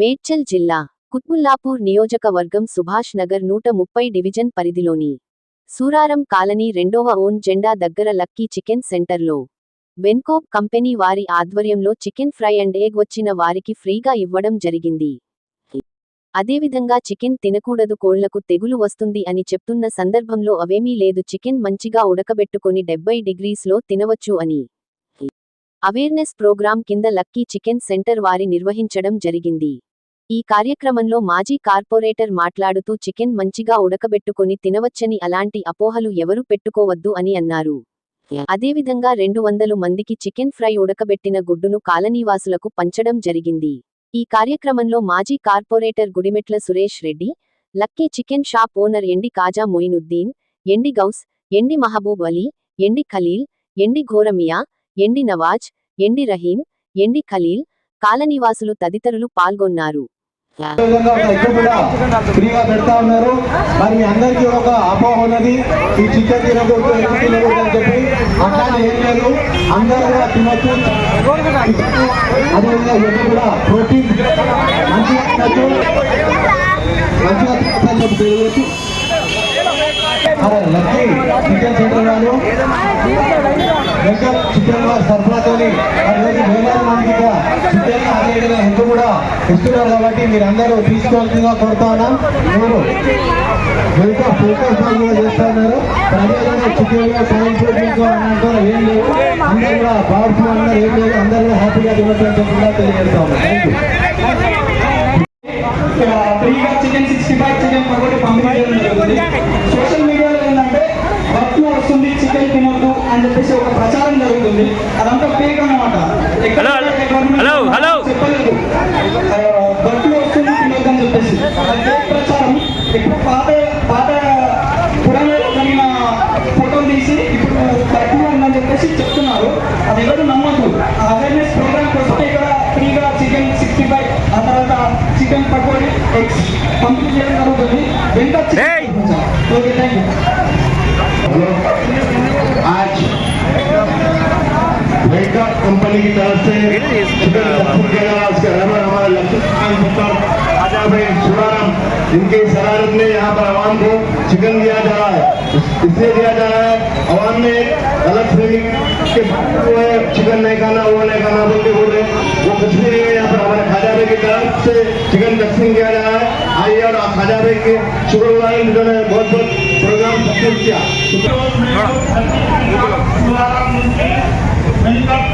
మేడ్చల్ జిల్లా కుత్బుల్లాపూర్ నియోజకవర్గం సుభాష్ నగర్ 130 డివిజన్ పరిధిలోని సూరారం కాలనీ 2వ ఓన్ జెండా దగ్గర లక్కీ చికెన్ సెంటర్లో వెన్కోప్ కంపెనీ వారి ఆధ్వర్యంలో చికెన్ ఫ్రై అండ్ ఎగ్ వచ్చిన వారికి ఫ్రీగా ఇవ్వడం జరిగింది. అదేవిధంగా చికెన్ తినకూడదు, కోళ్లకు తెగులు వస్తుంది అని చెప్తున్న సందర్భంలో అవేమీ లేదు, చికెన్ మంచిగా ఉడకబెట్టుకొని 70 డిగ్రీస్లో తినవచ్చు అని అవేర్నెస్ ప్రోగ్రాం కింద లక్కీ చికెన్ సెంటర్ వారి నిర్వహించడం జరిగింది. ఈ కార్యక్రమంలో మాజీ కార్పొరేటర్ మాట్లాడుతూ చికెన్ మంచిగా ఉడకబెట్టుకొని తినవచ్చని, అలాంటి అపోహలు ఎవరు పెట్టుకోవద్దు అని అన్నారు. అదేవిధంగా 200 మందికి చికెన్ ఫ్రై ఉడకబెట్టిన గుడ్డును కాలనీవాసులకు పంచడం జరిగింది. ఈ కార్యక్రమంలో మాజీ corporator Gudimetla Suresh Reddy, lucky chicken shop owner MD Khaja Moinuddin, MD Ghouse, MD Mahaboob Ali, MD Khaleel, MD Ghoramiya, MD Nawaz, MD Raheem, MD Khaleel, కాలనీవాసులు తదితరులు పాల్గొన్నారు. ఫ్రీగా పెడతా ఉన్నారు. మరి మీ అందరికీ ఒక అపోహ ఉన్నది, ఈ చికెన్ తినకూడదు, ఎగ్ తినకూడదు అని చెప్పి. అట్లానే ఏం లేదు, అందరూ కూడా తినొచ్చు. అదేవిధంగా ఎగ్ కూడా ప్రోటీన్ మంచిగా తినచ్చు, మంచిగా తినచ్చు. లక్కీ చికెన్ సెంటర్ వాళ్ళు చికెన్ సరఫరాతోని వేలాది మందికి చికెన్ అదేవిధంగా ఎగ్ కూడా ఇస్తున్నారు. కాబట్టి మీరు అందరూ తీసుకోవాల్సిందిగా కోరుతా ఉన్నాం. మీరు వెల్కమ్ ఫోకస్ కూడా చేస్తా ఉన్నారు. అదేవిధంగా చికెన్ సైన్ ఫుడ్ తీసుకోవాలంటారు, ఏం లేదు, అందరూ కూడా పవర్ఫుల్ అన్నారు, ఏం లేదు, అందరూ కూడా హ్యాపీగా తినొచ్చు అని చెప్పి కూడా తెలియజేస్తా ఉన్నాం. ఫ్రీగా చికెన్ 65 చికెన్ పకోడీ పంపిణీ చేయడం జరుగుతుంది. సోషల్ మీడియాలో ఏంటంటే వర్క్ వస్తుంది, చికెన్ తినొద్దు అని చెప్పేసి ఒక ప్రచారం జరుగుతుంది. అదంతా ఫేక్ అన్నమాట. చెప్పలేదు వర్క్ వస్తుంది తినొద్దు అని చెప్పేసి, అది ఫేక్ ప్రచారం. ఇప్పుడు పాత పురాణంలో జరిగిన ఫోటోలు తీసి ఇప్పుడు కరెక్ట్గా ఉందని చెప్పేసి చెప్తున్నారు. అది ఎవరు నమ్మద్దు. అవేర్నెస్ ప్రోగ్రామ్కి వస్తే ఇక్కడ ఫ్రీగా చికెన్ 65 ఆ తర్వాత చికెన్ పకోడీ ఎగ్స్ పంపిణీ చేయడం జరుగుతుంది. Okay, thank you. आज वेंकट कंपनी की तरफ से चिकन लखनऊ के अलावा उसके अलावा हमारा लखनऊ सुराराम, इनकी शरारत में यहाँ पर आवाम को चिकन दिया जा रहा है, इसलिए दिया जा रहा है आवाम में गलत फहमी के चिकन नहीं खाना, वो नहीं खाना बोल रहे, वो कुछ भी नहीं है। यहाँ पर हमारे खाजा भाई की तरफ से चिकन वैक्सीन किया जा रहा है। आइए और खाजा भाई के शुक्रवार जिन्होंने बहुत बहुत प्रोग्राम सक्सेस किया।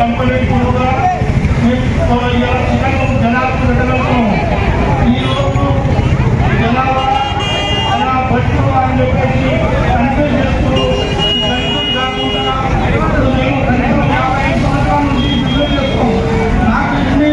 कंपनी జనాభా అలా బట్టు అని చెప్పేసి కన్ఫ్యూజ్ చేస్తూ కాకుండా ఇప్పుడు మేము 55 సంవత్సరాల నుంచి బిజినెస్ చేస్తాం. నాకు ఇన్ని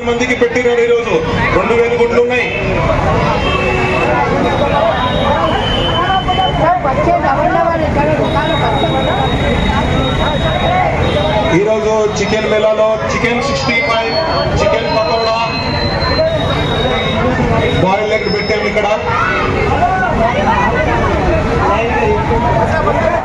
మందికి పెట్టినాడు. ఈరోజు 2000 గుడ్లు ఉన్నాయి. ఈరోజు చికెన్ మేళాలో chicken 65 chicken pakoda boil egg పెట్టాము ఇక్కడ.